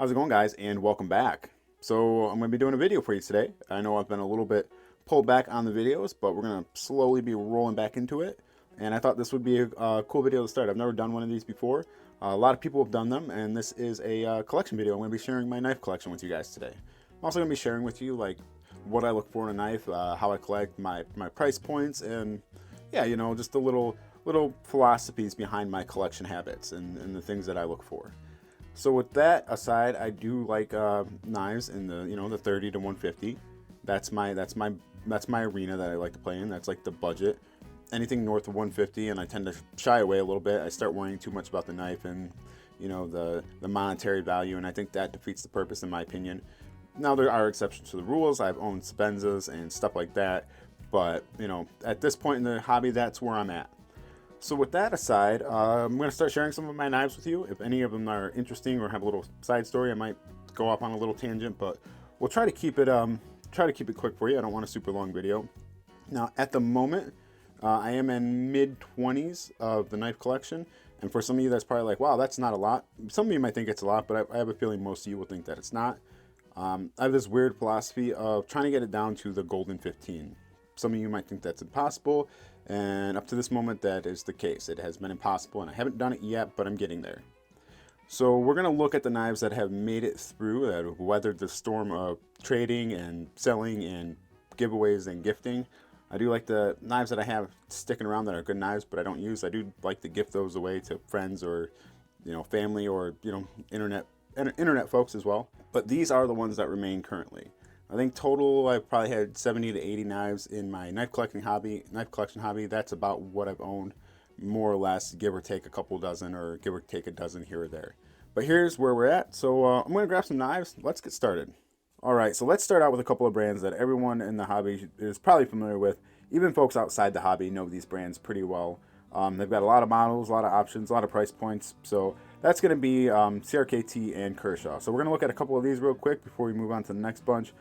How's it going, guys, and welcome back. So I'm going to be doing a video for you today. I know I've been a little bit pulled back on the videos, but we're going to slowly be rolling back into it. And I thought this would be a cool video to start. I've never done one of these before. A lot of people have done them, and this is a collection video. I'm going to be sharing my knife collection with you guys today. I'm also going to be sharing with you like what I look for in a knife, how I collect, my price points, and yeah, you know, just the little philosophies behind my collection habits and the things that I look for. So with that aside, I do like knives in the 30 to 150. That's my arena that I like to play in. That's like the budget. Anything north of 150, and I tend to shy away a little bit. I start worrying too much about the knife and the monetary value, and I think that defeats the purpose in my opinion. Now there are exceptions to the rules. I've owned Spenzas and stuff like that, but at this point in the hobby, that's where I'm at. So with that aside, I'm going to start sharing some of my knives with you. If any of them are interesting or have a little side story, I might go off on a little tangent, but we'll try to keep it quick for you. I don't want a super long video. Now, at the moment, I am in mid-20s of the knife collection, and for some of you, that's probably like, wow, that's not a lot. Some of you might think it's a lot, but I have a feeling most of you will think that it's not. I have this weird philosophy of trying to get it down to the golden 15. Some of you might think that's impossible, and up to this moment that is the case. It has been impossible, and I haven't done it yet, but I'm getting there. So we're going to look at the knives that have made it through, that have weathered the storm of trading and selling and giveaways and gifting. I do like the knives that I have sticking around that are good knives, but I don't use. I do like to gift those away to friends or family or internet folks as well. But these are the ones that remain currently. I think total I've probably had 70 to 80 knives in my knife collection hobby. That's about what I've owned, more or less, give or take a couple dozen or give or take a dozen here or there. But here's where we're at. So I'm going to grab some knives. Let's get started. All right, so let's start out with a couple of brands that everyone in the hobby is probably familiar with. Even folks outside the hobby know these brands pretty well. They've got a lot of models, a lot of options, a lot of price points. So that's going to be CRKT and Kershaw. So we're going to look at a couple of these real quick before we move on to the next bunch.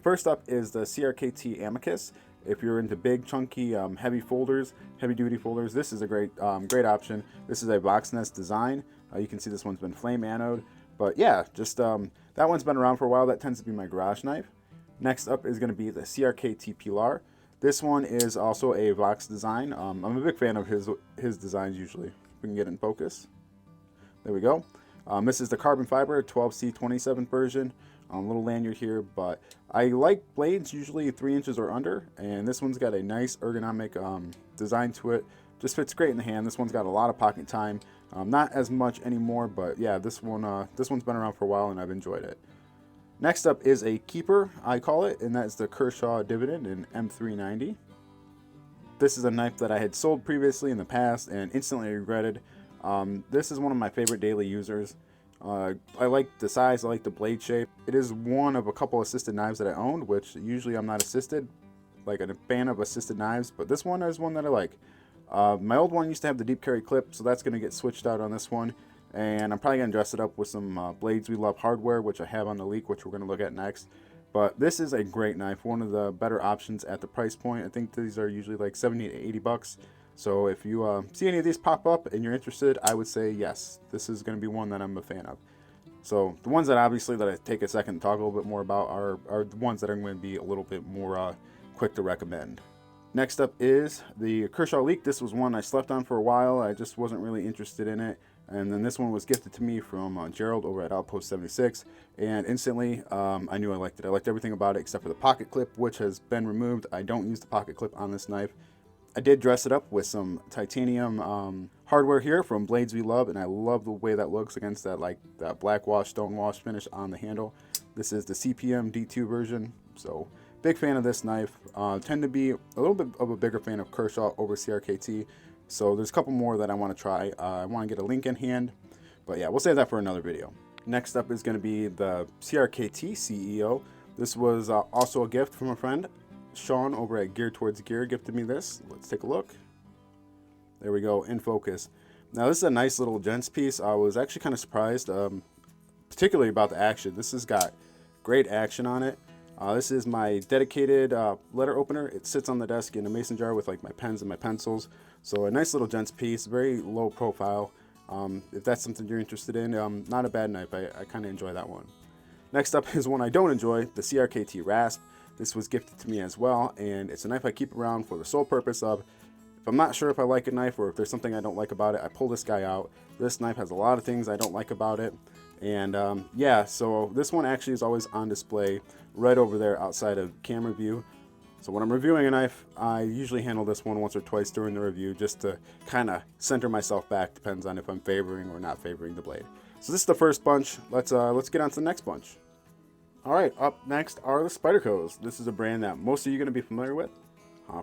First up is the CRKT Amicus. If you're into big, chunky, heavy duty folders, this is a great option. This is a box nest design. You can see this one's been flame anode. But yeah, just that one's been around for a while. That tends to be my garage knife. Next up is going to be the CRKT Pilar. This one is also a Vox design. I'm a big fan of his designs usually. If we can get it in focus. There we go. This is the carbon fiber 12C27 version. Little lanyard here, but I like blades usually 3 inches or under, and this one's got a nice ergonomic design to it. Just fits great in the hand. This one's got a lot of pocket time. Not as much anymore, but yeah, this one's been around for a while, and I've enjoyed it. Next up is a keeper, I call it, and that's the Kershaw Dividend in M390. This is a knife that I had sold previously in the past and instantly regretted. This is one of my favorite daily users. I like the size, I like the blade shape. It is one of a couple assisted knives that I owned, which usually I'm not assisted, like a fan of assisted knives, but this one is one that I like. My old one used to have the deep carry clip, so that's going to get switched out on this one. And I'm probably going to dress it up with some Blades We Love hardware, which I have on the leak, which we're going to look at next. But this is a great knife, one of the better options at the price point. I think these are usually like 70 to 80 bucks. So if you see any of these pop up and you're interested, I would say yes, this is going to be one that I'm a fan of. So the ones that obviously that I take a second to talk a little bit more about are the ones that are going to be a little bit more quick to recommend. Next up is the Kershaw Leak. This was one I slept on for a while. I just wasn't really interested in it. And then this one was gifted to me from Gerald over at Outpost 76. And instantly, I knew I liked it. I liked everything about it except for the pocket clip, which has been removed. I don't use the pocket clip on this knife. I did dress it up with some titanium hardware here from Blades We Love, and I love the way that looks against that that black wash, stone wash finish on the handle. This is the CPM D2 version, so big fan of this knife. Tend to be a little bit of a bigger fan of Kershaw over CRKT, so there's a couple more that I want to try. I want to get a link in hand, but yeah, we'll save that for another video. Next up is going to be the CRKT CEO. This was also a gift from a friend. Sean over at Gear Towards Gear gifted me this. Let's take a look. There we go, in focus. Now this is a nice little gents piece. I was actually kind of surprised, particularly about the action. This has got great action on it. This is my dedicated letter opener. It sits on the desk in a mason jar with like my pens and my pencils. So a nice little gents piece, very low profile. If that's something you're interested in, not a bad knife. I kind of enjoy that one. Next up is one I don't enjoy, the CRKT Rasp. This was gifted to me as well, and it's a knife I keep around for the sole purpose of, if I'm not sure if I like a knife or if there's something I don't like about it, I pull this guy out. This knife has a lot of things I don't like about it. And yeah, so this one actually is always on display right over there outside of camera view. So when I'm reviewing a knife, I usually handle this one once or twice during the review just to kind of center myself back. Depends on if I'm favoring or not favoring the blade. So this is the first bunch. Let's get on to the next bunch. All right, up next are the Spydercos. This is a brand that most of you are going to be familiar with.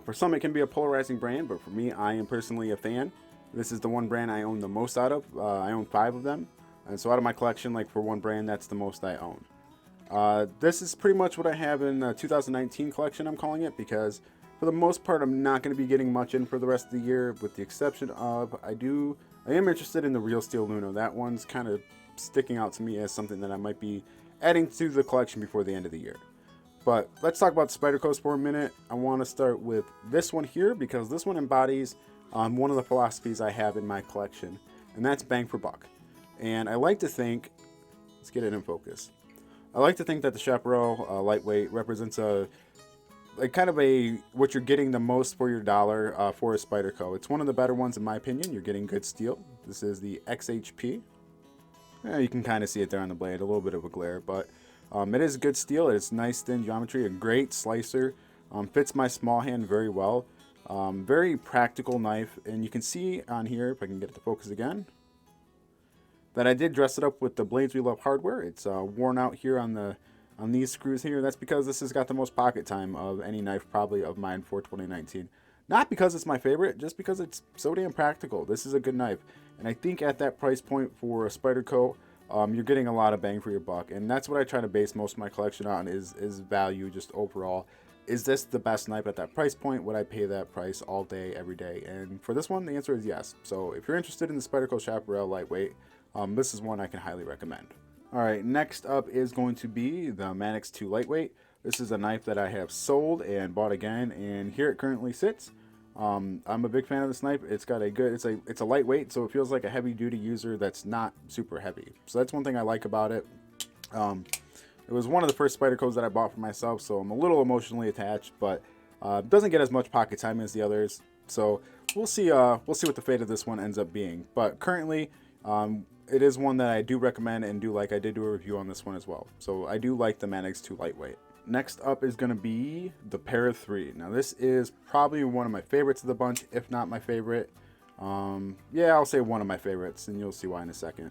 For some, it can be a polarizing brand, but for me, I am personally a fan. This is the one brand I own the most out of. I own 5 of them. And so out of my collection, like for one brand, that's the most I own. This is pretty much what I have in the 2019 collection, I'm calling it, because for the most part, I'm not going to be getting much in for the rest of the year, with the exception of I am interested in the Real Steel Luno. That one's kind of sticking out to me as something that I might be adding to the collection before the end of the year. But let's talk about Spydercos for a minute. I want to start with this one here because this one embodies one of the philosophies I have in my collection, and that's bang for buck. And I like to think, let's get it in focus. I like to think that the Chaparral lightweight represents kind of what you're getting the most for your dollar for a Spyderco. It's one of the better ones in my opinion. You're getting good steel. This is the XHP. You can kind of see it there on the blade, a little bit of a glare, but it is good steel. It's nice thin geometry, a great slicer, fits my small hand very well. Very practical knife, and you can see on here, if I can get it to focus again, that I did dress it up with the Blades We Love hardware. It's worn out here on these screws here. That's because this has got the most pocket time of any knife probably of mine for 2019. Not because it's my favorite, just because it's so damn practical. This is a good knife, and I think at that price point for a Spyderco, you're getting a lot of bang for your buck, and that's what I try to base most of my collection on is value, just overall. Is this the best knife at that price point? Would I pay that price all day, every day? And for this one, the answer is yes. So if you're interested in the Spyderco Chaparral lightweight, this is one I can highly recommend. All right, next up is going to be the Manix 2 lightweight. This is a knife that I have sold and bought again, and here it currently sits. I'm a big fan of this knife. It's got it's a lightweight, so it feels like a heavy duty user that's not super heavy. So that's one thing I like about it. It was one of the first Spydercos that I bought for myself, so I'm a little emotionally attached, but doesn't get as much pocket time as the others. So we'll see what the fate of this one ends up being. But currently, it is one that I do recommend and do like. I did do a review on this one as well. So I do like the Manix 2 lightweight. Next up is going to be the Para 3. Now this is probably one of my favorites of the bunch, if not my favorite. Yeah, I'll say one of my favorites, and you'll see why in a second.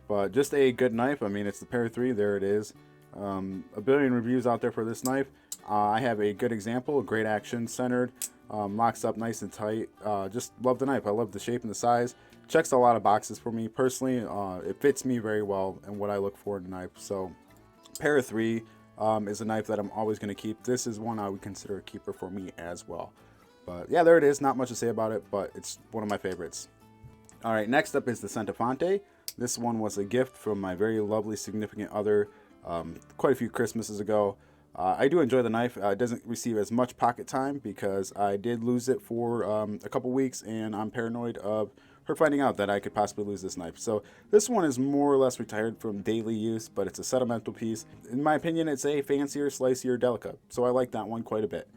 But just a good knife. I mean, it's the Para 3. There it is. A billion reviews out there for this knife. I have a good example, great action, centered, locks up nice and tight. Just love the knife. I love the shape and the size. Checks a lot of boxes for me personally. It fits me very well and what I look for in a knife. So Para 3 is a knife that I'm always going to keep. This is one I would consider a keeper for me as well. But yeah, there it is. Not much to say about it, but it's one of my favorites. All right, next up is the Centofonte. This one was a gift from my very lovely significant other quite a few Christmases ago. I do enjoy the knife. It doesn't receive as much pocket time because I did lose it for a couple weeks, and I'm paranoid of her finding out that I could possibly lose this knife. So this one is more or less retired from daily use, but it's a sentimental piece. In my opinion, it's a fancier, slicier Delica, so I like that one quite a bit.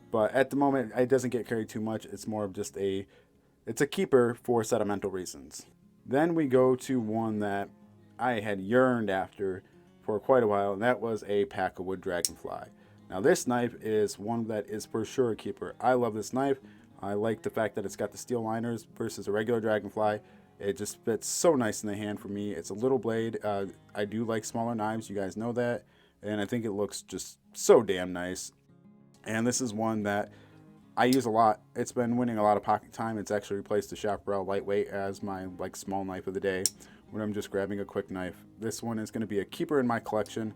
But at the moment, it doesn't get carried too much. It's more of just it's a keeper for sentimental reasons. Then we go to one that I had yearned after for quite a while, and that was a Packwood Dragonfly. Now this knife is one that is for sure a keeper. I love this knife. I like the fact that it's got the steel liners versus a regular Dragonfly. It just fits so nice in the hand for me. It's a little blade. I do like smaller knives, you guys know that, and I think it looks just so damn nice. And this is one that I use a lot. It's been winning a lot of pocket time. It's actually replaced the Chaparral lightweight as my small knife of the day when I'm just grabbing a quick knife. This one is going to be a keeper in my collection.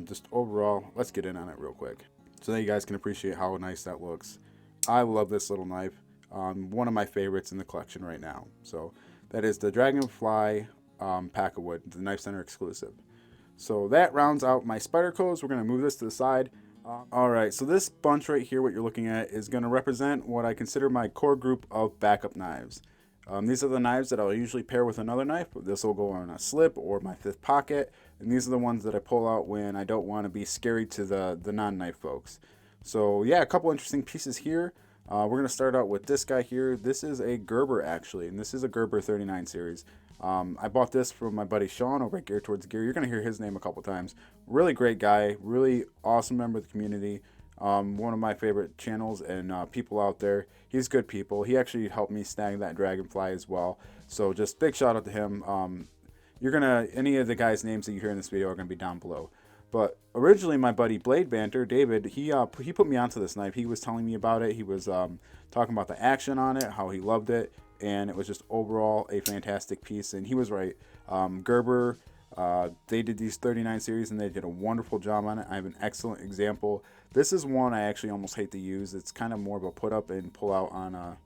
Just overall, let's get in on it real quick so that you guys can appreciate how nice that looks. I love this little knife. One of my favorites in the collection right now. So that is the Dragonfly Packwood, the Knife Center exclusive. So that rounds out my Spydercos. We're going to move this to the side. Alright, so this bunch right here, what you're looking at, is going to represent what I consider my core group of backup knives. These are the knives that I'll usually pair with another knife. This will go on a slip or my fifth pocket. And these are the ones that I pull out when I don't want to be scary to the non-knife folks. So yeah, a couple interesting pieces here. We're going to start out with this guy here. This is a Gerber actually, and this is a Gerber 39 series. I bought this from my buddy Sean over at Gear Towards Gear. You're going to hear his name a couple times. Really great guy, really awesome member of the community. One of my favorite channels and people out there. He's good people. He actually helped me snag that dragonfly as well. So just big shout out to him. Any of the guys' names that you hear in this video are gonna be down below. But originally, my buddy Bladebanter, David, he put me onto this knife. He was telling me about it. He was talking about the action on it, how he loved it, and it was just overall a fantastic piece. And he was right. Gerber, they did these 39 series, and they did a wonderful job on it. I have an excellent example. This is one I actually almost hate to use. It's kind of more of a put up and pull out on a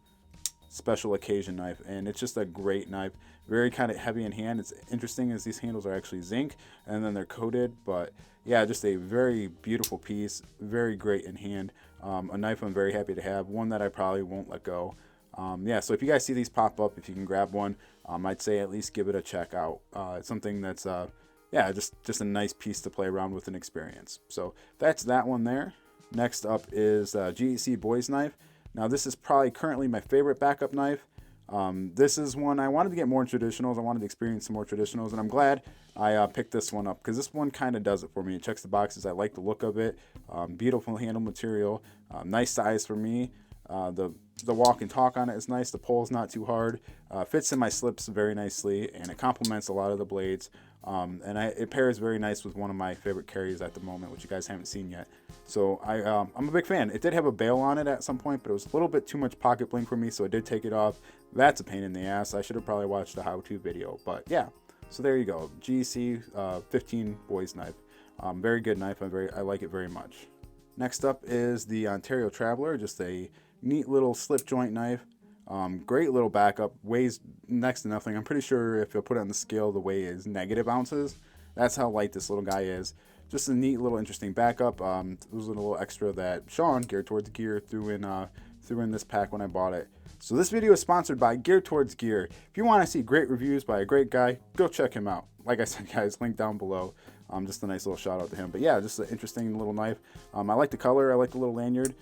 special occasion knife, and it's just a great knife. Very kind of heavy in hand. It's interesting as these handles are actually zinc and then they're coated, but yeah, just a very beautiful piece, very great in hand. A knife I'm very happy to have, one that I probably won't let go. Yeah, so if you guys see these pop up, if you can grab one, I'd say at least give it a check out. It's something that's yeah, just a nice piece to play around with and experience. So that's that one there. Next up is GEC Boys Knife. Now this is probably currently my favorite backup knife. This is one I wanted to get more traditionals. I wanted to experience some more traditionals, and I'm glad I picked this one up because this one kind of does it for me. It checks the boxes. I like the look of it. Beautiful handle material. Nice size for me. The walk and talk on it is nice. The pull is not too hard. Fits in my slips very nicely, and it complements a lot of the blades. It pairs very nice with one of my favorite carries at the moment, which you guys haven't seen yet. So I'm a big fan. It did have a bail on it at some point, but it was a little bit too much pocket bling for me, so I did take it off. That's a pain in the ass. I should have probably watched a how-to video, but yeah. So there you go, GEC 15 Boys Knife. Very good knife. I like it very much. Next up is the Ontario Traveler, just a neat little slip joint knife. Great little backup, weighs next to nothing. I'm pretty sure if you put it on the scale, the weight is negative ounces. That's how light this little guy is. Just a neat little interesting backup. It was a little extra that Sean, Gear Towards Gear, threw in this pack when I bought it. So this video is sponsored by Gear Towards Gear. If you want to see great reviews by a great guy, go check him out. Like I said, guys, link down below. Just a nice little shout out to him. But yeah, just an interesting little knife. I like the color. I like the little lanyard.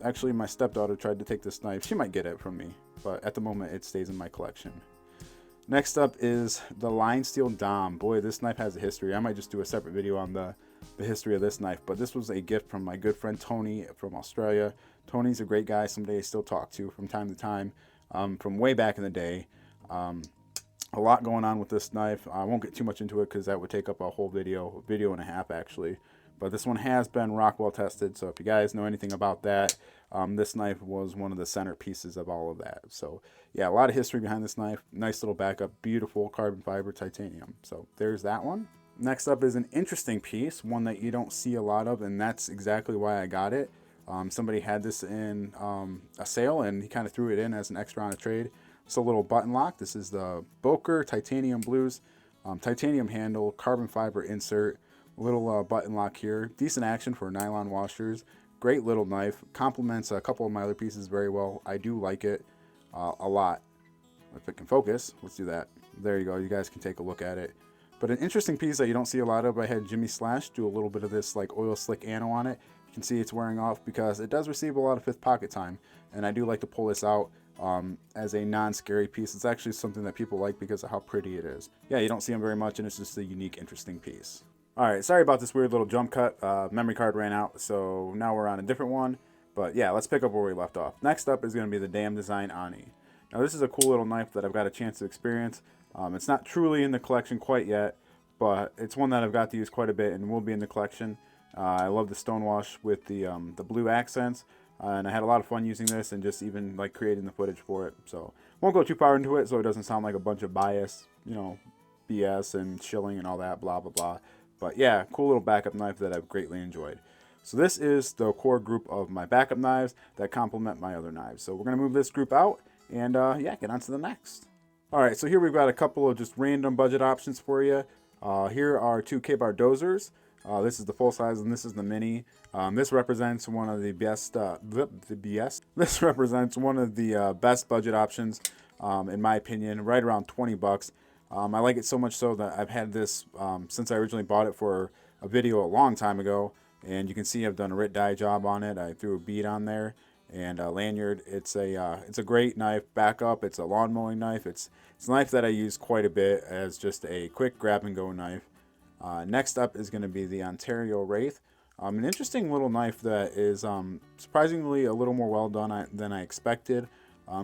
Actually, my stepdaughter tried to take this knife. She might get it from me, but at the moment it stays in my collection. Next up is the Line Steel Dom. Boy, this knife has a history. I might just do a separate video on the history of this knife, but this was a gift from my good friend Tony from Australia. Tony's a great guy, somebody I still talk to from time to time, from way back in the day. A lot going on with this knife. I won't get too much into it because that would take up a whole video and a half actually. But this one has been Rockwell tested, so if you guys know anything about that, this knife was one of the centerpieces of all of that. So yeah, a lot of history behind this knife. Nice little backup, beautiful carbon fiber titanium. So there's that one. Next up is an interesting piece, one that you don't see a lot of, and that's exactly why I got it. Somebody had this in a sale, and he kind of threw it in as an extra on a trade. It's a little button lock. This is the Boker Titanium Blues. Titanium handle, carbon fiber insert, little button lock here. Decent action for nylon washers. Great little knife. Complements a couple of my other pieces very well. I do like it a lot. If it can focus, let's do that. There you go. You guys can take a look at it. But an interesting piece that you don't see a lot of, I had Jimmy Slash do a little bit of this like oil slick anno on it. You can see it's wearing off because it does receive a lot of fifth pocket time. And I do like to pull this out as a non-scary piece. It's actually something that people like because of how pretty it is. Yeah, you don't see them very much, and it's just a unique, interesting piece. Alright, sorry about this weird little jump cut. Memory card ran out, so now we're on a different one. But yeah, let's pick up where we left off. Next up is going to be the Dam Design Ani. Now this is a cool little knife that I've got a chance to experience. It's not truly in the collection quite yet, but it's one that I've got to use quite a bit and will be in the collection. I love the stonewash with the blue accents, and I had a lot of fun using this and just even like creating the footage for it. So won't go too far into it so it doesn't sound like a bunch of bias, you know, BS and shilling and all that blah blah blah. But yeah, cool little backup knife that I've greatly enjoyed. So this is the core group of my backup knives that complement my other knives. So we're going to move this group out and yeah, get on to the next. Alright, so here we've got a couple of just random budget options for you. Here are two K-bar dozers. This is the full size and this is the mini. This represents one of the best, This represents one of the best budget options. in my opinion, right around 20 bucks. I like it so much so that I've had this since I originally bought it for a video a long time ago, and you can see I've done a writ dye job on it. I threw a bead on there and a lanyard. It's a great knife. Backup. It's a lawn mowing knife. It's a knife that I use quite a bit as just a quick grab and go knife. Next up is going to be the Ontario Wraith. An interesting little knife that is surprisingly a little more well done than I expected.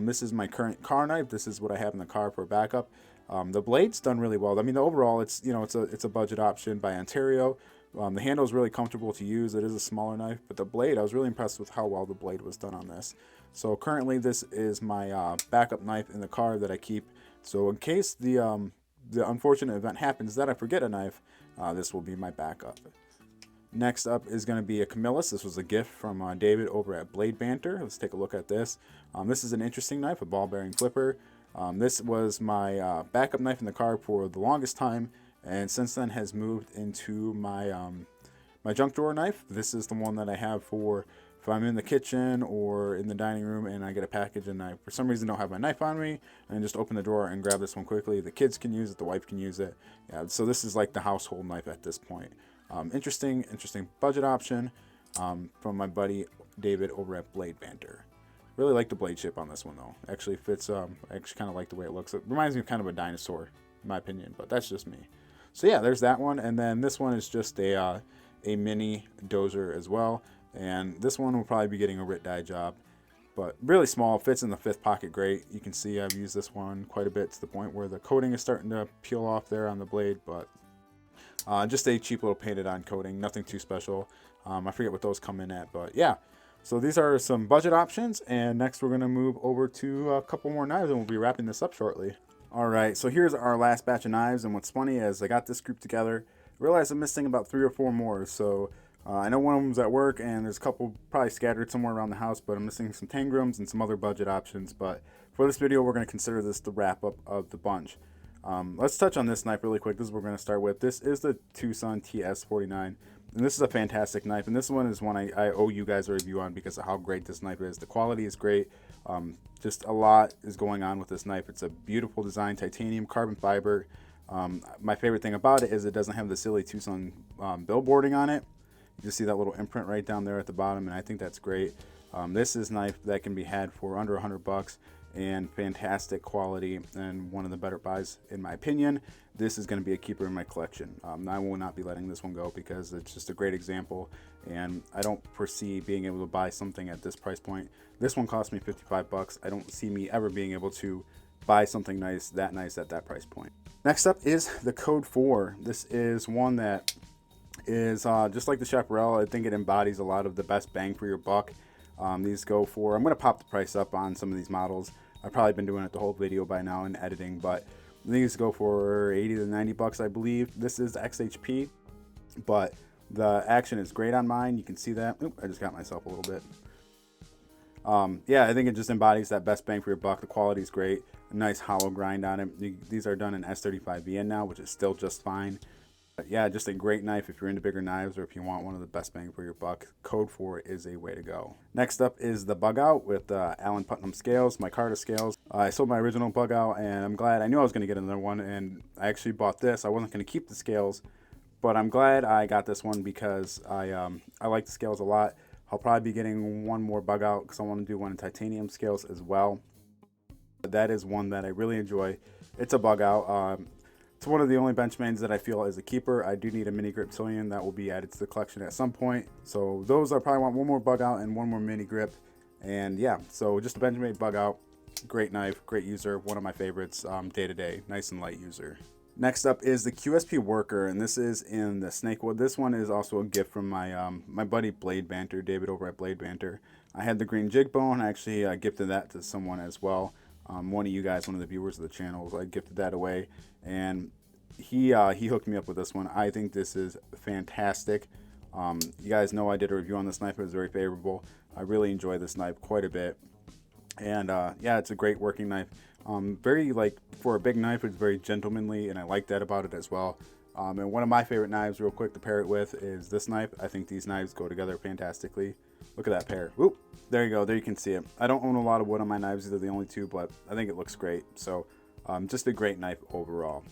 This is my current car knife. This is what I have in the car for backup. The blade's done really well. I mean, overall, it's it's a budget option by Ontario. The handle is really comfortable to use. It is a smaller knife, but the blade, I was really impressed with how well the blade was done on this. So currently, this is my backup knife in the car that I keep. So in case the unfortunate event happens that I forget a knife, this will be my backup. Next up is going to be a Camillus. This was a gift from David over at Bladebanter. Let's take a look at this. This is an interesting knife, a ball bearing flipper. This was my backup knife in the car for the longest time, and since then has moved into my my junk drawer knife. This is the one that I have for if I'm in the kitchen or in the dining room and I get a package and I for some reason don't have my knife on me, and just open the drawer and grab this one quickly. The kids can use it, the wife can use it. Yeah, so this is like the household knife at this point. Interesting budget option from my buddy David over at Bladebanter. Really like the blade shape on this one though. Actually fits. I actually kind of like the way it looks. It reminds me of kind of a dinosaur, in my opinion, but that's just me. So yeah, there's that one, and then this one is just a mini dozer as well, and this one will probably be getting a writ dye job, but really small. Fits in the fifth pocket great. You can see I've used this one quite a bit to the point where the coating is starting to peel off there on the blade, but just a cheap little painted on coating, nothing too special. I forget what those come in at, but yeah. So these are some budget options, and next we're going to move over to a couple more knives, and we'll be wrapping this up shortly. Alright, so here's our last batch of knives, and what's funny is I got this group together, realized I'm missing about 3 or 4 more, so I know one of them's at work, and there's a couple probably scattered somewhere around the house, but I'm missing some Tangrams and some other budget options, but for this video we're going to consider this the wrap up of the bunch. Let's touch on this knife really quick. This is what we're going to start with. This is the Tucson TS49, and this is a fantastic knife, and this one is one I owe you guys a review on because of how great this knife is. The quality is great. Just a lot is going on with this knife. It's a beautiful design, titanium, carbon fiber. My favorite thing about it is it doesn't have the silly Tucson billboarding on it. You just see that little imprint right down there at the bottom, and I think that's great. This is a knife that can be had for under 100 bucks. And fantastic quality, and one of the better buys in my opinion. This is going to be a keeper in my collection. I will not be letting this one go because it's just a great example, and I don't foresee being able to buy something at this price point. This one cost me 55 bucks. I don't see me ever being able to buy something nice at that price point. Next up is the Code 4. This is one that is just like the Chaparral. I think it embodies a lot of the best bang for your buck. These go for, I'm going to pop the price up on some of these models. I've probably been doing it the whole video by now in editing, but these go for 80 to 90 bucks, I believe. This is the XHP, but the action is great on mine. You can see that. Oop, I just got myself a little bit. Yeah, I think it just embodies that best bang for your buck. The quality is great. A nice hollow grind on it. These are done in S35VN now, which is still just fine. But yeah, just a great knife if you're into bigger knives or if you want one of the best bang for your buck. Code 4 is a way to go. Next up is the Bug Out with Allen Putnam scales, my Carta scales. I sold my original Bug Out, and I'm glad. I knew I was going to get another one, and I actually bought this. I wasn't going to keep the scales, but I'm glad I got this one because I like the scales a lot. I'll probably be getting one more Bug Out because I want to do one in titanium scales as well. That is one that I really enjoy. It's a Bug Out. It's one of the only Benchmades that I feel is a keeper. I do need a mini grip Cillian that will be added to the collection at some point. So those I probably want one more Bug Out and one more mini grip. And yeah, so just a Benchmade Bug Out. Great knife, great user, one of my favorites day to day, nice and light user. Next up is the QSP Worker, and this is in the Snakewood. This one is also a gift from my my buddy Bladebanter, David over at Bladebanter. I had the green jig bone. I actually gifted that to someone as well. One of you guys, one of the viewers of the channel, I gifted that away, and he hooked me up with this one. I think this is fantastic. You guys know I did a review on this knife. It was very favorable. I really enjoy this knife quite a bit, and yeah, it's a great working knife. Very, like, for a big knife, it's very gentlemanly, and I like that about it as well. And one of my favorite knives, real quick, to pair it with is this knife. I think these knives go together fantastically. Look at that pair. Whoop. There you go. There you can see it. I don't own a lot of wood on my knives. They're the only two, but I think it looks great. So just a great knife overall.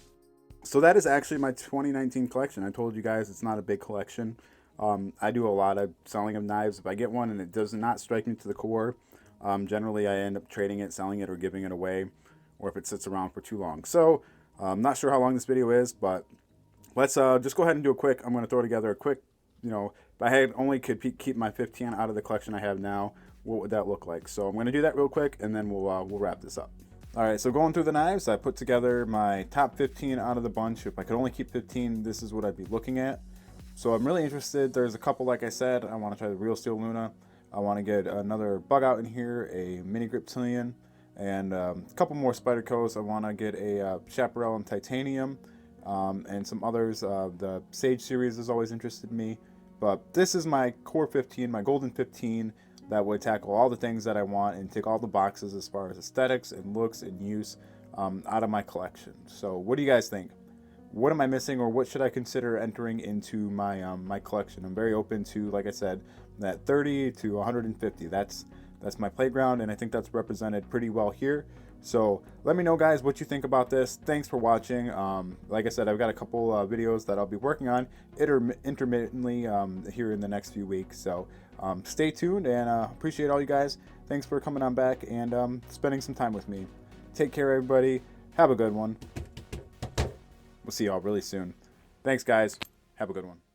So that is actually my 2019 collection. I told you guys it's not a big collection. I do a lot of selling of knives. If I get one and it does not strike me to the core, generally I end up trading it, selling it, or giving it away, or if it sits around for too long. So I'm not sure how long this video is, but let's just go ahead and do a quick. I'm going to throw together a quick, if I had only could keep my 15 out of the collection I have now, what would that look like? So I'm going to do that real quick, and then we'll wrap this up. All right, so going through the knives, I put together my top 15 out of the bunch. If I could only keep 15, this is what I'd be looking at. So I'm really interested. There's a couple, like I said. I want to try the Real Steel Luna. I want to get another bug out in here, a mini Griptilian, and a couple more Spydercos. I want to get a Chaparral in titanium, and some others. The Sage series has always interested me, but this is my core 15, my golden 15, that would tackle all the things that I want and tick all the boxes as far as aesthetics and looks and use out of my collection. So what do you guys think? What am I missing, or what should I consider entering into my my collection? I'm very open to, like I said, that 30 to 150. That's my playground, and I think that's represented pretty well here. So let me know, guys, what you think about this. Thanks for watching. Like I said, I've got a couple videos that I'll be working on intermittently here in the next few weeks. So stay tuned, and appreciate all you guys. Thanks for coming on back and spending some time with me. Take care, everybody. Have a good one. We'll see y'all really soon. Thanks, guys. Have a good one.